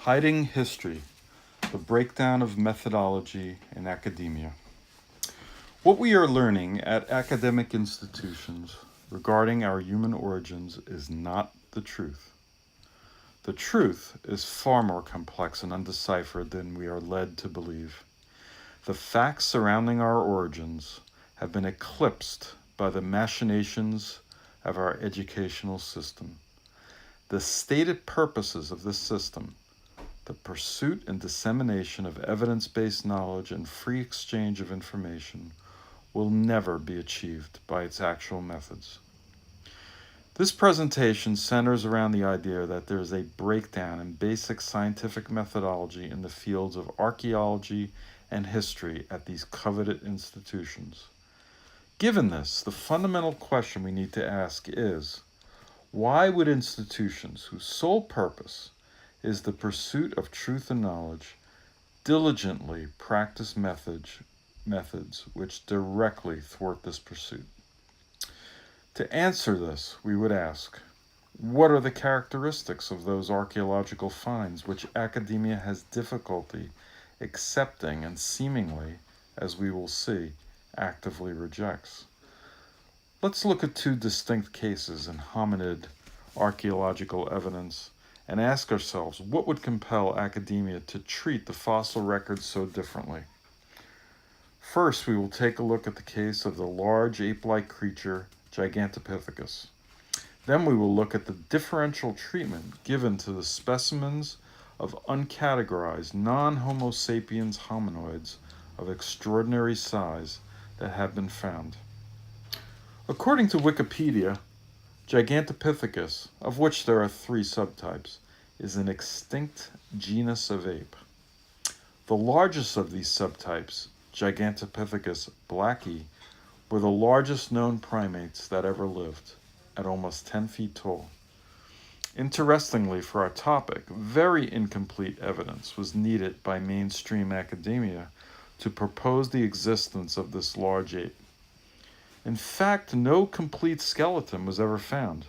Hiding History, the Breakdown of Methodology in Academia. What we are learning at academic institutions regarding our human origins is not the truth. The truth is far more complex and undeciphered than we are led to believe. The facts surrounding our origins have been eclipsed by the machinations of our educational system. The stated purposes of this system, the pursuit and dissemination of evidence-based knowledge and free exchange of information, will never be achieved by its actual methods. This presentation centers around the idea that there is a breakdown in basic scientific methodology in the fields of archaeology and history at these coveted institutions. Given this, the fundamental question we need to ask is, why would institutions whose sole purpose is the pursuit of truth and knowledge diligently practice methods which directly thwart this pursuit? To answer this, we would ask, what are the characteristics of those archaeological finds which academia has difficulty accepting and seemingly, as we will see, actively rejects? Let's look at two distinct cases in hominid archaeological evidence and ask ourselves what would compel academia to treat the fossil records so differently. First, we will take a look at the case of the large ape-like creature Gigantopithecus. Then we will look at the differential treatment given to the specimens of uncategorized non-Homo sapiens hominoids of extraordinary size that have been found. According to Wikipedia, Gigantopithecus, of which there are 3 subtypes, is an extinct genus of ape. The largest of these subtypes, Gigantopithecus blacki, were the largest known primates that ever lived, at almost 10 feet tall. Interestingly for our topic, very incomplete evidence was needed by mainstream academia to propose the existence of this large ape. In fact, no complete skeleton was ever found.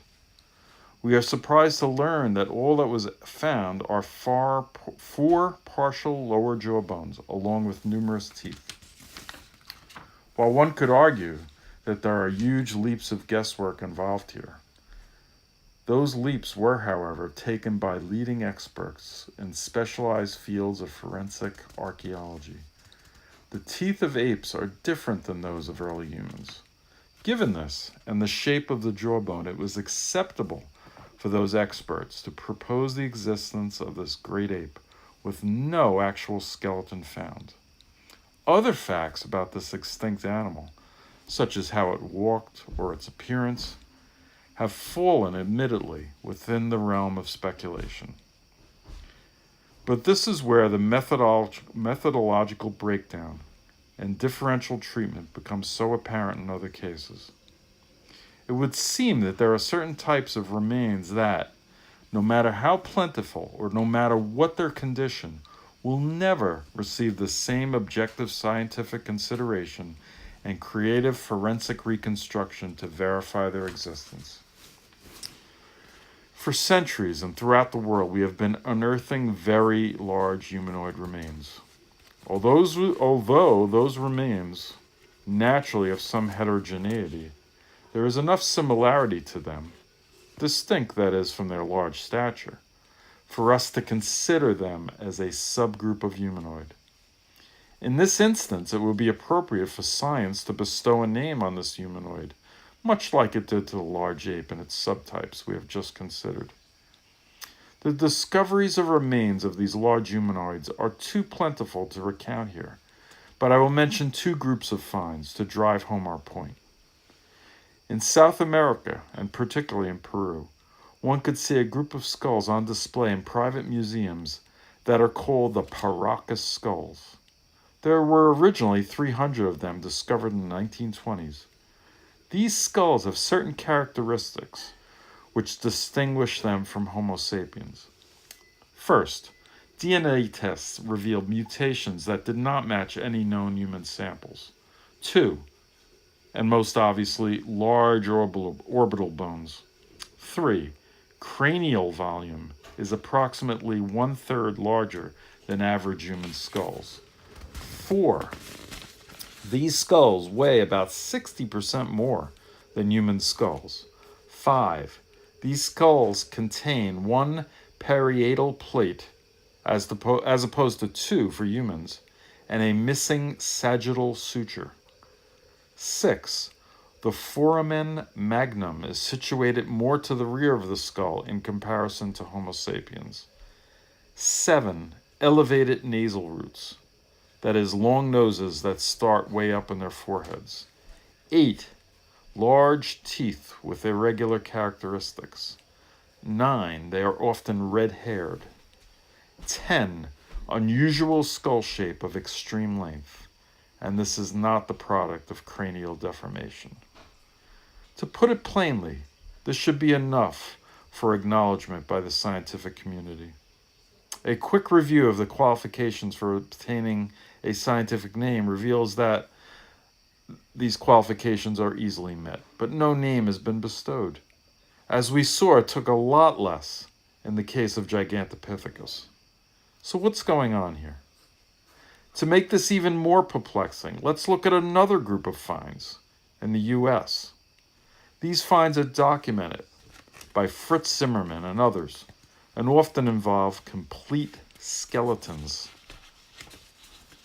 We are surprised to learn that all that was found are 4 partial lower jaw bones, along with numerous teeth. While one could argue that there are huge leaps of guesswork involved here, those leaps were, however, taken by leading experts in specialized fields of forensic archaeology. The teeth of apes are different than those of early humans. Given this, and the shape of the jawbone, it was acceptable for those experts to propose the existence of this great ape with no actual skeleton found. Other facts about this extinct animal, such as how it walked or its appearance, have fallen admittedly within the realm of speculation. But this is where the methodological breakdown and differential treatment becomes so apparent in other cases. It would seem that there are certain types of remains that, no matter how plentiful or no matter what their condition, will never receive the same objective scientific consideration and creative forensic reconstruction to verify their existence. For centuries and throughout the world, we have been unearthing very large humanoid remains. Although those remains naturally have some heterogeneity, there is enough similarity to them, distinct that is from their large stature, for us to consider them as a subgroup of humanoid. In this instance, it would be appropriate for science to bestow a name on this humanoid, much like it did to the large ape and its subtypes we have just considered. The discoveries of remains of these large humanoids are too plentiful to recount here, but I will mention 2 groups of finds to drive home our point. In South America, and particularly in Peru, one could see a group of skulls on display in private museums that are called the Paracas skulls. There were originally 300 of them discovered in the 1920s. These skulls have certain characteristics which distinguish them from Homo sapiens. First, DNA tests revealed mutations that did not match any known human samples. 2, and most obviously, large orbital bones. 3, cranial volume is approximately 1/3 larger than average human skulls. 4. These skulls weigh about 60% more than human skulls. 5. These skulls contain one parietal plate as opposed to 2 for humans, and a missing sagittal suture. 6. The foramen magnum is situated more to the rear of the skull in comparison to Homo sapiens. 7. Elevated nasal roots, that is, long noses that start way up in their foreheads. 8. Large teeth with irregular characteristics. 9. They are often red-haired. 10. Unusual skull shape of extreme length, and this is not the product of cranial deformation. To put it plainly, this should be enough for acknowledgement by the scientific community. A quick review of the qualifications for obtaining a scientific name reveals that these qualifications are easily met, but no name has been bestowed. As we saw, it took a lot less in the case of Gigantopithecus. So what's going on here? To make this even more perplexing, let's look at another group of finds in the US. These finds are documented by Fritz Zimmermann and others, and often involve complete skeletons.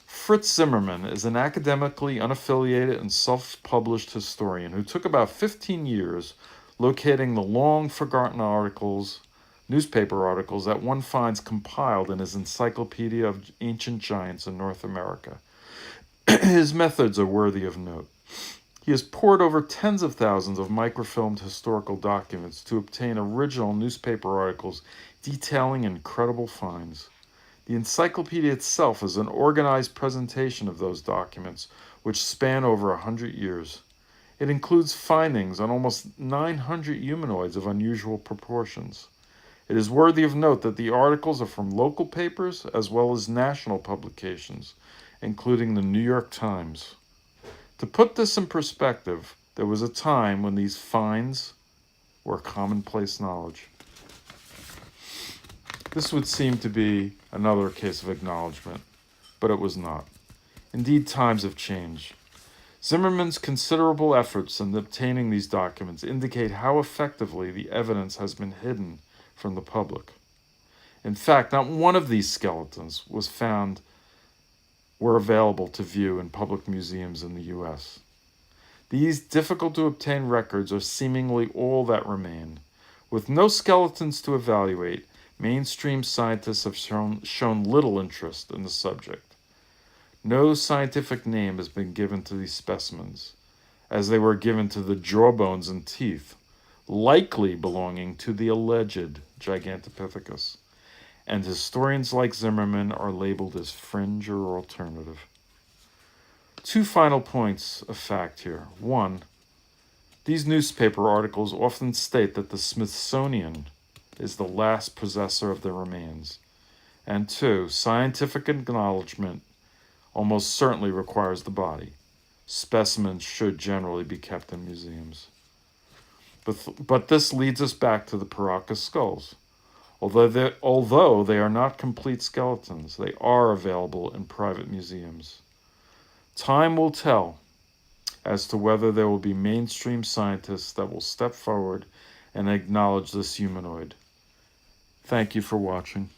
Fritz Zimmermann is an academically unaffiliated and self-published historian who took about 15 years locating the long-forgotten newspaper articles that one finds compiled in his Encyclopedia of Ancient Giants in North America. His methods are worthy of note. He has pored over tens of thousands of microfilmed historical documents to obtain original newspaper articles detailing incredible finds. The encyclopedia itself is an organized presentation of those documents, which span over 100 years. It includes findings on almost 900 humanoids of unusual proportions. It is worthy of note that the articles are from local papers as well as national publications, including the New York Times. To put this in perspective, there was a time when these finds were commonplace knowledge. This would seem to be another case of acknowledgement, but it was not. Indeed, times have changed. Zimmermann's considerable efforts in obtaining these documents indicate how effectively the evidence has been hidden from the public. In fact, not one of these skeletons were available to view in public museums in the U.S. These difficult-to-obtain records are seemingly all that remain. With no skeletons to evaluate, mainstream scientists have shown little interest in the subject. No scientific name has been given to these specimens, as they were given to the jawbones and teeth, likely belonging to the alleged Gigantopithecus, and historians like Zimmermann are labeled as fringe or alternative. 2 final points of fact here. 1, these newspaper articles often state that the Smithsonian is the last possessor of the remains. And 2, scientific acknowledgement almost certainly requires the body. Specimens should generally be kept in museums. But this leads us back to the Paracas skulls. Although they are not complete skeletons, they are available in private museums. Time will tell as to whether there will be mainstream scientists that will step forward and acknowledge this humanoid. Thank you for watching.